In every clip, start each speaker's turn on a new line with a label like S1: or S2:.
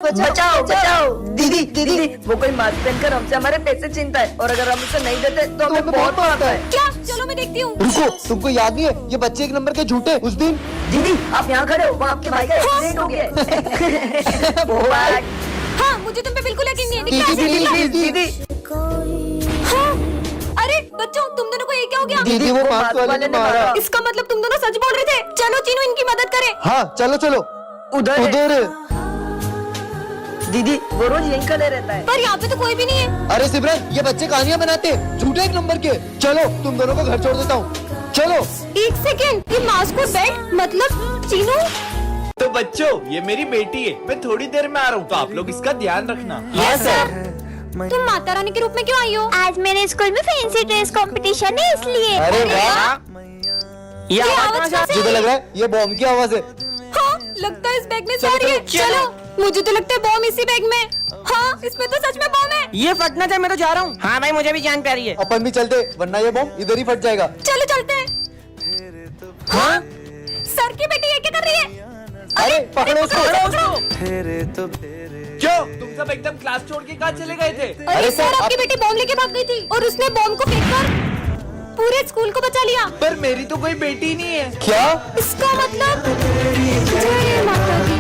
S1: बचाओ बचाओ। दीदी दीदी वो कोई मास्क पहनकर हमसे हमारे पैसे छीनता है और अगर हम उसे नहीं देते तो हमें बहुत मारता है।
S2: क्या? चलो मैं देखती हूँ।
S3: रुको, तुमको याद नहीं है ये बच्चे एक नंबर के झूठे उस दिन?
S1: दीदी आप यहाँ खड़े हो, वो आपके भाई का एक्सीडेंट हो गया है।
S2: हाँ, मुझे तुम पे बिल्कुल यकीन नहीं है। दिखला,
S3: दीदी
S1: दीदी
S2: हाँ। अरे बच्चों, तुम दोनों को ये क्या हो गया?
S3: दीदी वो मास्क वाले ने मारा।
S2: इसका मतलब तुम दोनों सच बोल रहे थे। चलो चीनू, इनकी मदद करें।
S3: हाँ चलो चलो
S1: उधर है।
S3: उधर।
S1: दीदी वो रोज यहीं खड़े रहता है।
S2: पर यहाँ पे तो कोई भी नहीं है।
S3: अरे सिमरन, ये बच्चे कहानियाँ बनाते हैं, झूठे एक नंबर के। चलो तुम दोनों को घर छोड़ देता हूँ, चलो।
S2: एक सेकेंड, ये मास्क और बेल्ट मतलब चीनू?
S4: तो बच्चों ये मेरी बेटी है, मैं थोड़ी देर में आ रहा हूँ, तो आप लोग इसका ध्यान रखना।
S2: Yes sir. तुम माता रानी के रूप में क्यों आई हो?
S5: आज मेरे स्कूल में फैंसी ड्रेस कंपटीशन है इसलिए।
S3: अरे वाह,
S2: ये आवाज कैसे
S3: मुझे
S2: आई?
S3: लग रहा है ये बॉम्ब की आवाज है।
S2: हाँ, लगता है इस बैग में सारी है। चलो, मुझे तो लगता है बॉम्ब इसी बैग में। हाँ, इसमें तो सच में बॉम्ब है।
S6: ये फटना चाहिए, मैं तो जा रहा हूँ। हाँ भाई, मुझे भी जान प्यारी है।
S3: अपन भी चलते, वरना ये बॉम्ब इधर ही फट जाएगा।
S2: चलो चलते हैं। हाँ? सर की बेटी ये क्या कर रही है?
S3: अरे पकड़ो उसको।
S4: क्यों तुम सब एकदम क्लास छोड़ के कहाँ चले गए थे?
S2: अरे सर, आपकी बेटी बॉम्ब लेके भाग गई थी और उसने बॉम्ब को फेंककर पूरे स्कूल को बचा लिया।
S4: पर मेरी तो कोई बेटी नहीं है।
S3: क्या?
S2: इसका मतलब जय माता दी।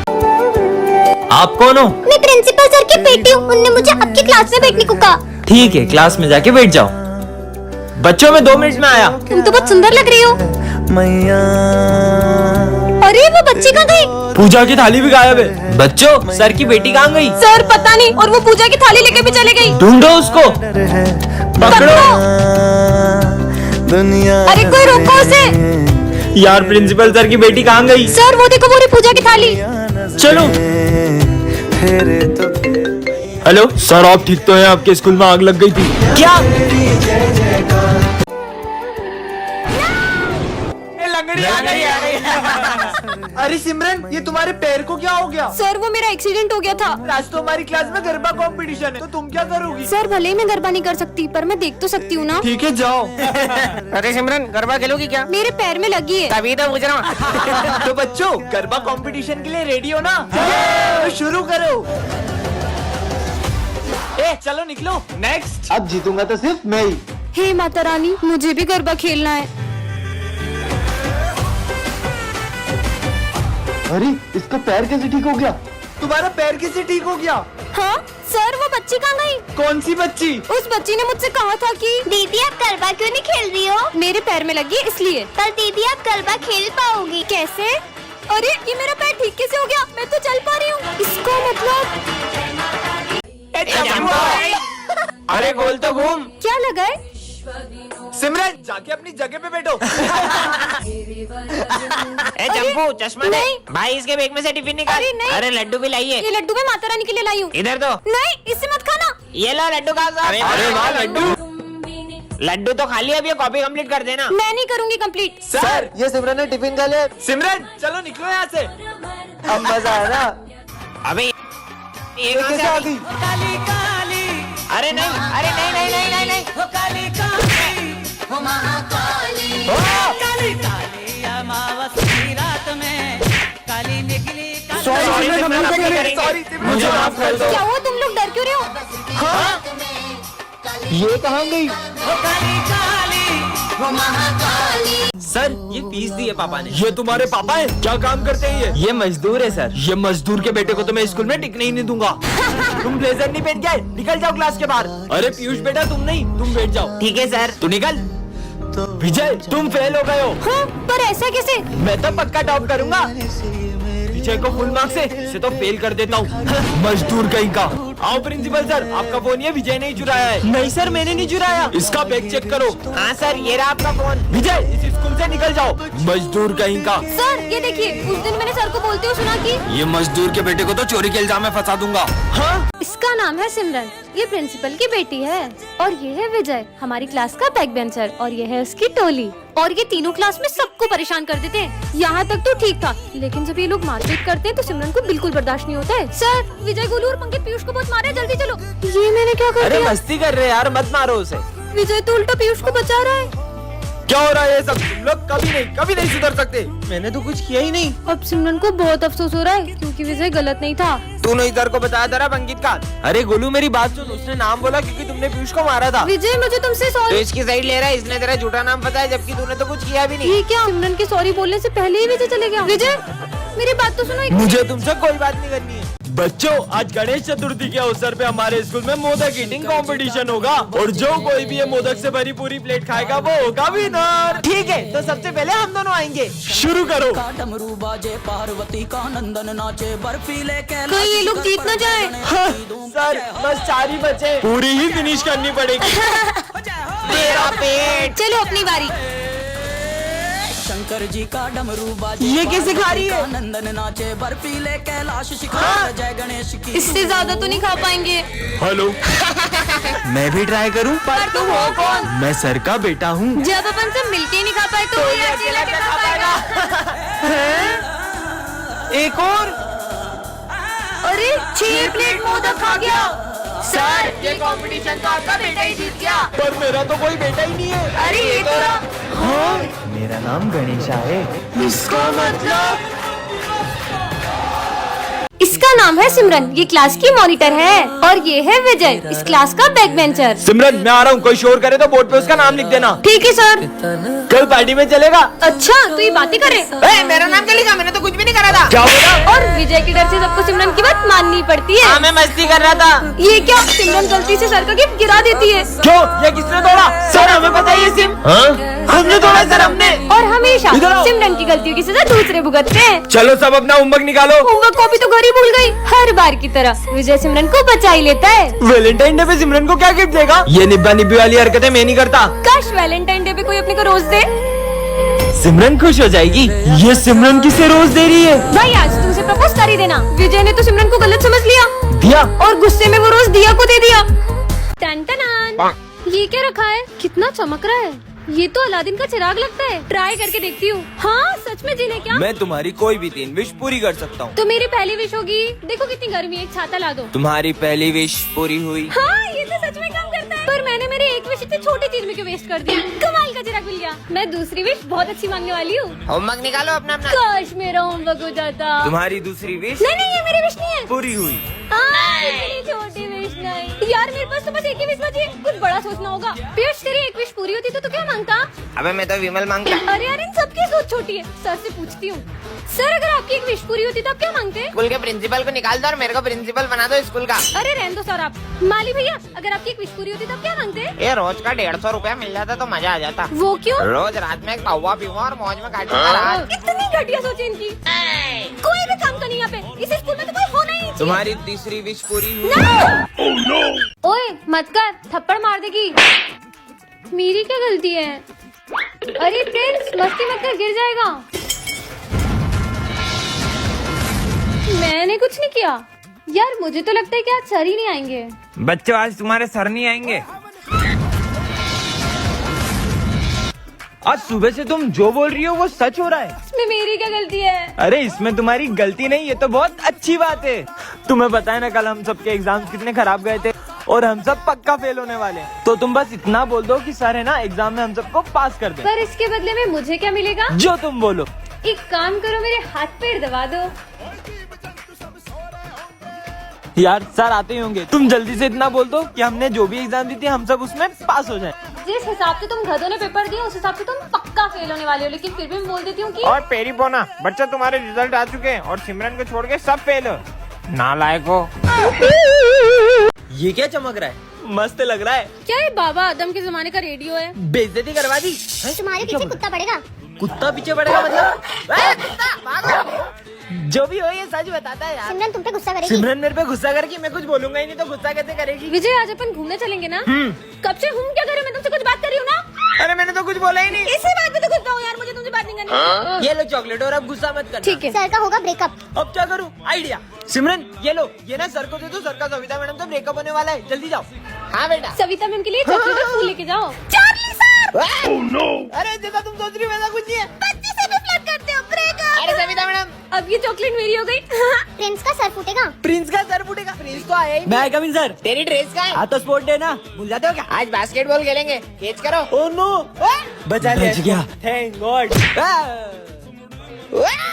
S7: आप कौन हो?
S5: मैं प्रिंसिपल सर की बेटी हूँ, उनने मुझे आपकी क्लास में बैठने को कहा।
S7: ठीक है, क्लास में जाके बैठ जाओ। बच्चों मैं 2 मिनट में आया।
S2: तुम तो बहुत सुंदर लग रही हो। अरे वो बच्ची कहाँ गई?
S7: पूजा की थाली भी गायब है। बच्चों सर की बेटी कहाँ गई?
S2: सर पता नहीं, और वो पूजा की थाली लेके भी चले गई।
S7: ढूंढो उसको, पकड़ो।
S2: अरे कोई रोको उसे।
S7: यार प्रिंसिपल सर की बेटी कहाँ गई?
S2: सर वो देखो, वो रही पूजा की थाली।
S7: चलो। हेलो सर, आप ठीक तो हैं? आपके स्कूल में आग लग गई थी क्या?
S4: लंगड़ी आ गई। अरे सिमरन, ये तुम्हारे पैर को क्या हो गया?
S2: सर वो मेरा एक्सीडेंट हो गया था।
S4: आज तो हमारी क्लास में गरबा कंपटीशन है, तो तुम क्या करोगी?
S2: सर भले ही मैं गरबा नहीं कर सकती, पर मैं देख तो सकती हूँ ना।
S4: ठीक है जाओ।
S6: अरे सिमरन, गरबा खेलोगी क्या?
S2: मेरे पैर में लगी है।
S6: तभी तो पूछ रहा हूँ।
S4: तो बच्चों गरबा कंपटीशन के लिए रेडी हो ना? तो शुरू करो। चलो निकलो। नेक्स्ट।
S3: अब जीतूंगा तो सिर्फ मैं ही।
S2: हे माता रानी, मुझे भी गरबा खेलना है।
S3: अरे इसका पैर कैसे ठीक हो गया?
S4: तुम्हारा पैर कैसे ठीक हो गया?
S2: हाँ सर, वो बच्ची कहाँ गई?
S4: कौन सी बच्ची?
S2: उस बच्ची ने मुझसे कहा था कि
S5: दीदी आप गरबा क्यों नहीं खेल रही हो?
S2: मेरे पैर में लगी है इसलिए।
S5: पर दीदी आप गरबा खेल पाओगी।
S2: कैसे? अरे ये मेरा पैर ठीक कैसे हो गया? मैं तो चल पा रही हूँ। इसका मतलब
S4: अरे गोल तो घूम।
S2: क्या लगा है?
S4: सिमरन जाके अपनी जगह पे बैठो।
S6: ए जम्पू, चश्मा दे।
S2: नहीं।
S6: भाई इसके बैग में से टिफिन निकाल।
S2: अरे नहीं।
S6: अरे लड्डू भी लाइए।
S2: ये लड्डू मैं माता रानी के लिए लाई हूँ।
S6: इधर दो।
S2: नहीं, इससे मत खाना।
S6: ये लो लड्डू खा।
S4: अरे वाह लड्डू।
S6: लड्डू तो खाली, अब ये कॉपी कंप्लीट कर देना।
S2: मैं नहीं करूँगी कंप्लीट।
S4: सर
S3: ये सिमरन ने टिफिन खा लिया।
S4: सिमरन चलो निकलो यहाँ से।
S3: अब मजा आया ना?
S6: अबे ये कहाँ से
S3: कैसे
S6: आ
S3: आ
S6: गई?
S3: गई?
S6: अरे नहीं, अरे नहीं नहीं नहीं नहीं नहीं।
S4: सॉरी
S3: सॉरी,
S4: मुझे माफ कर दो।
S2: क्या हुआ? तुम लोग डर क्यों रहे हो?
S3: ये कहाँ गई?
S7: सर ये फीस दी है पापा ने। ये तुम्हारे पापा हैं? क्या काम करते हैं ये मजदूर है सर। ये मजदूर के बेटे को तो मैं स्कूल में टिकने ही नहीं दूंगा। तुम ब्लेजर नहीं पहन के आए, निकल जाओ क्लास के बाहर। अरे पीयूष बेटा तुम नहीं, तुम बैठ जाओ।
S6: ठीक है सर।
S7: तू निकल। विजय तुम फेल हो गए हो।
S2: हाँ, पर ऐसा कैसे?
S7: मैं तो पक्का टॉप करूंगा। विजय को फुल मार्क्स से इसे तो फेल कर देता हूँ। मजदूर कहीं का। आओ प्रिंसिपल सर, आपका फोन ये विजय ने ही चुराया है। नहीं सर, मैंने नहीं चुराया। इसका बैग चेक करो।
S6: हाँ सर, ये रहा आपका फोन।
S7: विजय इस स्कूल से निकल जाओ, मजदूर कहीं का।
S2: सर ये देखिए, उस दिन मैंने सर को बोलते हुए सुना कि
S7: ये मजदूर के बेटे को तो चोरी के इल्जाम में फंसा दूंगा। हाँ?
S2: इसका नाम है सिमरन, ये प्रिंसिपल की बेटी है, और ये है विजय, हमारी क्लास का बैक बेंचर, और ये है उसकी टोली। और ये तीनों क्लास में सबको परेशान कर देते हैं। यहाँ तक तो ठीक था, लेकिन जब ये लोग मारपीट करते हैं तो सिमरन को बिल्कुल बर्दाश्त नहीं होता है। सर विजय, गोलू और पंकज पीयूष को बहुत मारे, जल्दी चलो। ये मैंने क्या कर
S7: अरे
S2: दिया?
S7: मस्ती कर रहे हैं यार, मत मारो उसे।
S2: विजय तो उल्टा पीयूष को बचा रहा है।
S7: क्या हो रहा है ये सब? तुम लोग कभी नहीं सुधर सकते।
S4: मैंने तो कुछ किया ही नहीं।
S2: अब सिमरन को बहुत अफसोस हो रहा है क्योंकि विजय गलत नहीं था।
S7: तूने इधर को बताया था अंकित का। अरे गोलू मेरी बात सुन, उसने नाम बोला क्योंकि तुमने पीयूष को मारा था।
S2: विजय मुझे तुमसे
S6: तो
S2: सॉरी।
S6: इसकी साइड ले रहा है, इसने तेरा झूठा नाम बताया जबकि तूने तो कुछ किया भी नहीं।
S2: ये क्या? सिमरन के सॉरी बोलने से पहले ही विजय चले गया। विजय मेरी बात तो सुनो।
S7: मुझे तुमसे कोई बात नहीं करनी है। बच्चों, आज गणेश चतुर्थी के अवसर पे हमारे स्कूल में मोदक ईटिंग कंपटीशन होगा और जो कोई भी ये मोदक से भरी पूरी प्लेट खाएगा वो होगा विनर।
S4: ठीक है, तो सबसे पहले हम दोनों आएंगे।
S7: शुरू करो।
S8: डमरू बाजे पार्वती का नंदन नाचे बर्फीले
S2: कहीं ये लोग जीत न जाए।
S7: हाँ, सर बस 4 ही बचे, पूरी ही फिनिश करनी पड़ेगी।
S6: तेरा पेट।
S2: चलो अपनी बारी।
S8: शंकर जी का डमरू बाजे
S4: ये कैसे खा रही है?
S8: नंदन नाचे बर्फीले कैलाश शिखर जय गणेश की।
S2: इससे ज्यादा तो नहीं खा पाएंगे।
S7: हेलो। मैं भी ट्राई करूं?
S2: पर तुम हो कौन?
S7: मैं सर का बेटा हूँ।
S2: जब अपन सब मिलके नहीं खा पाए तो ये अकेला क्या खा पाएगा?
S4: एक और।
S2: अरे 6 प्लेट मोदक खा गया। सर ये कंपटीशन तो आपका बेटा ही जीत गया।
S7: पर मेरा तो कोई बेटा ही नहीं है।
S2: अरे ये तो रहा।
S7: मेरा नाम गणेशा है।
S2: इसका मतलब इसका नाम है सिमरन, ये क्लास की मॉनिटर है और ये है विजय, इस क्लास का बैक बेंचर।
S7: सिमरन मैं आ रहा हूँ, कोई शोर करे तो बोर्ड पे उसका नाम लिख देना।
S2: ठीक है सर।
S7: कल पार्टी में चलेगा?
S2: अच्छा तो ये बातें करे।
S6: मेरा नाम क्या लिखा? मैंने तो कुछ भी नहीं करा था।
S7: क्या बोला?
S2: और विजय के डर से सबको सिमरन की बात माननी पड़ती है।
S6: हाँ, मैं मस्ती कर रहा था।
S2: ये क्या? सिमरन गलती से सर का गिफ्ट गिरा देती है।
S7: क्यों? ये किसने तोड़ा?
S6: सर हमें पता है ये सिम।
S7: हमने तोड़ा सर, हमने।
S2: और हमेशा
S7: इधर आओ।
S2: सिमरन की गलतियों की सजा दूसरे भुगतते हैं।
S7: चलो सब अपना होमवर्क निकालो।
S2: होमवर्क कॉपी तो घर ही भूल गई। हर बार की तरह विजय सिमरन को बचा ही लेता है।
S7: वैलेंटाइन डे पे सिमरन को क्या गिफ्ट देगा? ये निब्बा निब्बी वाली हरकतें मैं नहीं करता।
S2: काश वैलेंटाइन डे पे कोई अपने को रोज दे।
S7: सिमरन खुश हो जाएगी। ये सिमरन किसे रोज दे रही है?
S2: भाई आज तुमसे प्रपोज कर ही देना। विजय ने तो सिमरन को गलत समझ लिया
S7: दिया।
S2: और गुस्से में वो रोज दिया को दे दिया। टन टनान। ये क्या रखा है? कितना चमक रहा है। ये तो अलादीन का चिराग लगता है। ट्राई करके देखती हूँ। हाँ सच में जीने क्या?
S7: मैं तुम्हारी कोई भी 3 विश पूरी कर सकता हूँ।
S2: तो मेरी पहली विश होगी। देखो कितनी गर्मी है, एक छाता ला दो।
S7: तुम्हारी पहली विश पूरी हुई।
S2: हाँ ये तो सच में काम करता है। पर मैंने मेरी एक विश इतनी छोटी चीज में क्यों वेस्ट कर दी? कमाल का चिराग मिल गया। मैं दूसरी विश बहुत अच्छी मांगने वाली हूँ।
S6: होमवर्क निकालो अपना अपना।
S2: काश मेरा होमवर्क हो जाता।
S7: तुम्हारी दूसरी विश
S2: नहीं नहीं ये मेरी विश नहीं है।
S7: पूरी हुई।
S2: इतनी छोटी विश नहीं। यार मेरे पास तो बस एक ही विश बची है। कुछ बड़ा सोचना होगा। पीयूष तेरी एक विश पूरी होती तो तू क्या मांगता?
S6: अबे मैं तो विमल मांगता।
S2: अरे यार इन सबकी सोच छोटी है। सर से पूछती हूँ। सर अगर आपकी एक विश पूरी होती तो आप क्या मांगते?
S6: स्कूल के प्रिंसिपल को निकाल दो और मेरे को प्रिंसिपल बना दो स्कूल का।
S2: अरे रहने दो सर आप। माली भैया अगर आपकी एक विश पूरी होती तो आप क्या मांगते?
S6: ये रोज का 150 रुपया मिल जाता तो मजा आ जाता।
S2: वो क्यों?
S6: रोज रात में एक पौवा पीऊंगा और मौज में काटूंगा रात।
S2: इतनी घटिया सोचे इनकी। कोई भी काम का नहीं यहाँ पे। इस स्कूल में तो कोई होना ही नहीं चाहिए।
S7: तुम्हारी तीसरी विश पूरी हुई।
S2: ओए मत कर, थप्पड़ मार देगी। मेरी क्या गलती है? अरे प्रिंस मस्ती मत कर, गिर जाएगा। मैंने कुछ नहीं किया। यार मुझे तो लगता है कि आज सर ही नहीं आएंगे।
S7: बच्चों आज तुम्हारे सर नहीं आएंगे। आज सुबह से तुम जो बोल रही हो वो सच हो रहा है।
S2: इसमें मेरी क्या गलती है?
S7: अरे इसमें तुम्हारी गलती नहीं, ये तो बहुत अच्छी बात है। तुम्हें पता है ना कल हम सबके एग्जाम्स कितने खराब गए थे और हम सब पक्का फेल होने वाले हैं। तो तुम बस इतना बोल दो कि सर है ना एग्जाम में हम सबको पास कर दे।
S2: पर इसके बदले में मुझे क्या मिलेगा?
S7: जो तुम बोलो।
S2: एक काम करो मेरे हाथ पैर दबा दो।
S7: यार सर आते ही होंगे, तुम जल्दी से इतना बोल दो कि हमने जो भी एग्जाम दी थी हम सब उसमें पास हो जाए।
S2: जिस हिसाब से तुम गधों ने पेपर दिए उस हिसाब से तुम पक्का फेल होने वाले हो, लेकिन फिर भी मैं बोल देती हूँ कि
S6: और पेरी पोना बच्चा तुम्हारे रिजल्ट आ चुके हैं और सिमरन को छोड़ के सब फेल हो। नालायक हो।
S7: ये क्या चमक रहा है? मस्त लग रहा है।
S2: क्या ये बाबा आदम के जमाने का रेडियो है?
S7: बेइज्जती करवा दी।
S5: तुम्हारे पीछे कुत्ता पड़ेगा।
S7: कुत्ता पीछे पड़ेगा मतलब? जो भी हो ये सच बताता है यार।
S5: सिमरन तुम पे गुस्सा करेगी।
S7: सिमरन मेरे पे गुस्सा करके मैं कुछ बोलूंगा ही नहीं तो गुस्सा कैसे करेगी?
S2: विजय आज अपन घूमने चलेंगे ना? कब से हम क्या करें? मैं तुमसे कुछ बात कर रही हूँ ना।
S6: अरे मैंने तो कुछ बोला ही नहीं।
S2: इसी बात पे तो गुस्सा हूँ यार, मुझे तुमसे बात नहीं करनी।
S7: ये लो चॉकलेट और अब गुस्सा मत करना।
S2: ठीक है।
S5: सर का होगा ब्रेकअप।
S7: अब क्या करूँ? आइडिया। सिमरन ये लो, ये ना सर को दे दो, सर का सविता मैडम तो ब्रेकअप होने वाला है, जल्दी जाओ।
S6: हाँ बेटा।
S2: सविता मैम के लिए चॉकलेट और फूल लेके जाओ। Charlie sir.
S6: अरे जैसा तुम सोच रही हो वैसा कुछ नहीं है।
S2: बच्चे से भी फ्लर्ट करते हो। ब्रेकअप।
S6: अरे सविता मैडम
S2: अब ये चॉकलेट मेरी हो गई।
S5: प्रिंस का सर फूटेगा।
S4: प्रिंस का सर फूटेगा। प्रिंस तो आया ही नहीं।
S7: मैं कमिंग सर।
S4: तेरी ड्रेस का है?
S7: हाँ तो स्पोर्ट डे ना, भूल जाते हो क्या?
S4: आज बास्केटबॉल खेलेंगे, कैच करो।
S7: ओह नो,
S4: बचा लिया।
S7: बच गया।
S4: Thank God.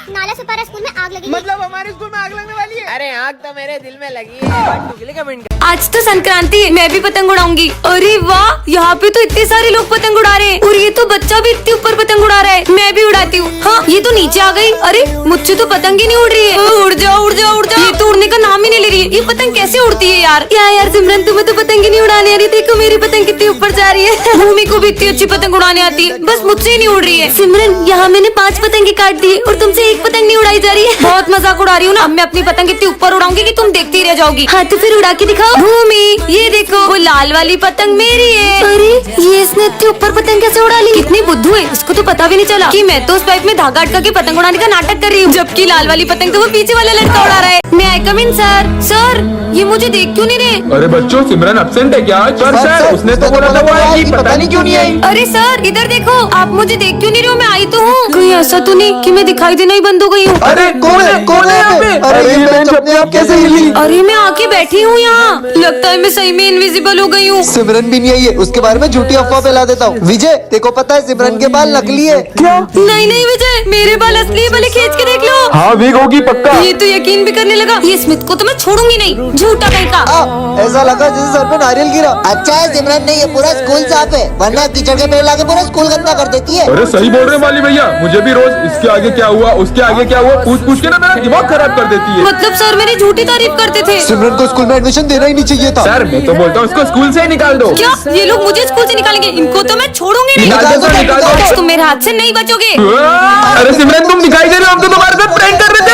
S5: नाला सुपारा स्कूल में आग लगी।
S4: मतलब हमारे स्कूल में आग लगने वाली है। अरे आग तो मेरे दिल में लगी है।
S2: आज तो संक्रांति है, मैं भी पतंग उड़ाऊंगी। अरे वाह, यहाँ पे तो इतने सारे लोग पतंग उड़ा रहे हैं और ये तो बच्चा भी इतने ऊपर पतंग उड़ा रहा है। मैं भी उड़ाती हूँ। हाँ, ये तो नीचे आ गई। अरे मुझसे तो पतंग ही नहीं उड़ रही है। उड़ जाओ उड़ जाओ उड़ जाओ। ये तो उड़ने का नाम ही नहीं ले रही है। ये पतंग कैसे उड़ती है यार? यार सिमरन, तुम्हें तो पतंग ही नहीं उड़ाने आ रही। देखो मेरी पतंग कितनी ऊपर जा रही है। भूमि को भी इतनी अच्छी पतंग उड़ाने आती है, बस मुझसे ही नहीं उड़ रही है। सिमरन, यहाँ मैंने 5 पतंगे काट दी और तुमसे एक पतंग नहीं उड़ाई जा रही है। बहुत मजाक उड़ा रही हूँ ना। अब मैं अपनी पतंग इतनी ऊपर उड़ाऊंगी कि तुम देखती रह जाओगी। हाँ तो फिर उड़ा के दिखाओ। भूमि, ये देखो, वो लाल वाली पतंग मेरी है। अरे ये इसने इतनी ऊपर पतंग कैसे उड़ा ली? कितनी बुद्धू है, इसको तो पता भी नहीं चला कि मैं तो उस पाइप में धागा अटका के पतंग उड़ाने का नाटक कर रही हूँ, जबकि लाल वाली पतंग तो वो पीछे वाला लड़का उड़ा रहा है। मैं आई कम इन सर। सर, ये मुझे देख क्यों नहीं रहे?
S9: अरे बच्चों, सिमरन एब्सेंट है क्या? सर उसने तो बोला था वो आएगी, पता नहीं क्यों नहीं आई।
S2: अरे सर इधर देखो, आप मुझे देख क्यों नहीं रहे हो? मैं आई तो हूँ। कहीं ऐसा तो नहीं कि मैं दिखाई देना ही बंद हो गई हूँ?
S3: अरे कौन है यहाँ पे? अरे ये बेंच अपने आप कैसे हिली?
S2: अरे मैं आके बैठी हूँ यहाँ। लगता है मैं सही में इनविजिबल हो गई हूँ।
S3: सिमरन भी नहीं आई है, उसके बारे में झूठी अफवाह फैला देता हूँ। विजय, तेको पता है सिमरन के बाल नकली है।
S2: क्या? नहीं नहीं विजय, मेरे बाल असली है, भले खींच के देख लो।
S9: हाँ वीक होगी पक्का।
S2: ये तो यकीन भी करने लगा। ये स्मिथ को तो मैं छोड़ूंगी नहीं, झूठा कहीं का।
S3: ऐसा लगा जैसे सर पे नारियल गिरा। अच्छा है सिमरन नहीं, ये पूरा स्कूल साफ है, वरना कीचड़ के पेड़ लाके पूरा स्कूल गंदा कर देती है।
S9: अरे सही बोल रहे माली भैया, मुझे भी रोज इसके आगे क्या हुआ उसके आगे क्या हुआ पूछ पूछ के ना मेरा दिमाग खराब कर देती है।
S2: मतलब सर मेरी झूठी तारीफ करते थे।
S3: सिमरन को स्कूल में एडमिशन देना ही नहीं चाहिए था।
S9: सर मैं तो बोलता हूँ इसको स्कूल से ही निकाल दो।
S2: क्या ये लोग मुझे स्कूल से निकालेंगे? इनको तो मैं छोड़ूंगी नहीं।
S9: निकाल दो, निकाल दो।
S2: तुम मेरे हाथ से नहीं बचोगे।
S9: अरे सिमरन तुम दिखाई दे रहे हो, हम तो तुम्हारे साथ प्रैंक कर रहे थे।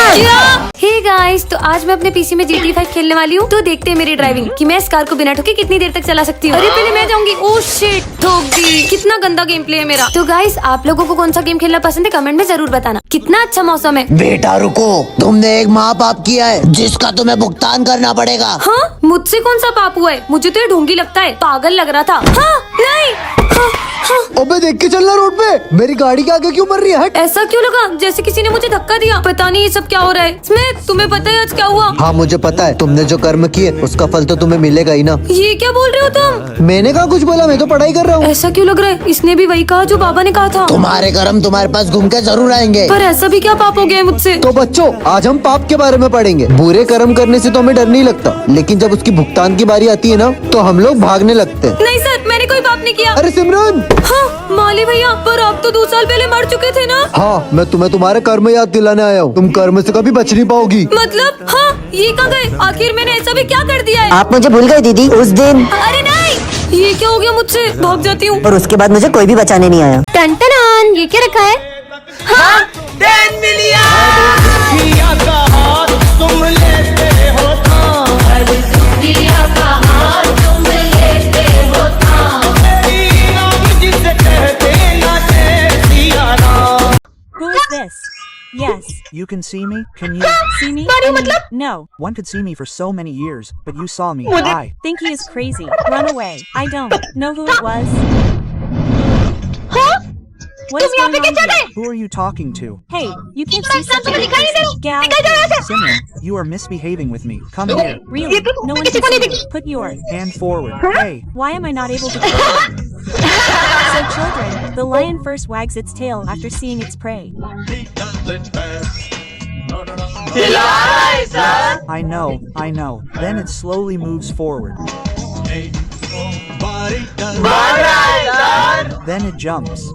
S2: हे गाइस, तो आज मैं अपने पीसी में GTA 5 खेलने वाली हूँ। तो देखते हैं मेरी ड्राइविंग कि मैं इस कार को बिना ठोके कितनी देर तक चला सकती हूँ। अरे पहले मैं जाऊंगी। ओह शिट, ठोक दी। कितना गंदा गेम प्ले है मेरा। तो गाइस, आप लोगों को कौन सा गेम खेलना पसंद है कमेंट में जरूर बताना। कितना अच्छा मौसम है।
S10: बेटा रुको, तुमने एक महापाप किया है जिसका तुम्हें भुगतान करना पड़ेगा।
S2: हाँ, मुझसे कौन सा पाप हुआ है? मुझे तो ये ढोंगी लगता है, पागल लग रहा था। हाँ, नहीं। हाँ, हाँ।
S3: अबे देख के चलना रोड पे, मेरी गाड़ी के आगे क्यों मर रही है? हट।
S2: ऐसा क्यों लगा जैसे किसी ने मुझे धक्का दिया? पता नहीं ये सब क्या हो रहा है। स्मिथ, तुम्हें पता है आज क्या हुआ?
S3: हाँ मुझे पता है, तुमने जो कर्म किए उसका फल तो तुम्हें मिलेगा ही ना।
S2: ये क्या बोल रहे हो तुम?
S3: मैंने कहा कुछ बोला, मैं तो पढ़ाई कर रहा हूँ।
S2: ऐसा क्यों लग रहा है? इसने भी वही कहा जो बाबा ने कहा था।
S10: तुम्हारे कर्म तुम्हारे पास घूम के जरूर आएंगे।
S2: पर ऐसा भी क्या पाप हो गया है मुझसे?
S3: तो बच्चों, आज हम पाप के बारे में पढ़ेंगे। बुरे कर्म करने से तो हमें डर नहीं लगता, लेकिन जब उसकी भुगतान की बारी आती है ना, तो हम लोग भागने लगते हैं।
S2: नहीं सर, मैंने कोई पाप नहीं किया।
S3: अरे सिमरन।
S2: हाँ माली भैया, पर आप तो 2 साल पहले मर चुके थे ना।
S3: हाँ, मैं तुम्हें तुम्हारे कर्म याद दिलाने आया हूँ। तुम कर्म से कभी बच नहीं पाओगी।
S2: मतलब हाँ, ये कहाँ गए? आखिर मैंने ऐसा भी क्या कर दिया है?
S10: आप मुझे भूल गए दीदी उस दिन,
S2: अरे नहीं, ये क्या हो गया मुझसे? भाग जाती हूँ।
S10: और उसके बाद मुझे कोई भी बचाने नहीं आया।
S2: टन ये क्या रखा है? हाँ,
S4: 10 million.
S11: Who is this? Yes.
S12: You can see me? Can you
S11: See me? No.
S12: One could see me for so many years, but you saw me. I
S11: Think he is crazy. Run away. I don't know who it was. What is going on here?
S12: Who are you talking to?
S11: Hey, you can't see such a big person. Get out of here.
S12: Simran, you are misbehaving with me. Come here.
S11: Really? No one can see me. Put your...
S12: Hand forward. Hey,
S11: Why am I not able to control it? So children, the lion first wags its tail after seeing its prey.
S12: I know. Then it slowly moves forward. Then it jumps.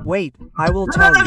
S12: Wait, I will tell you.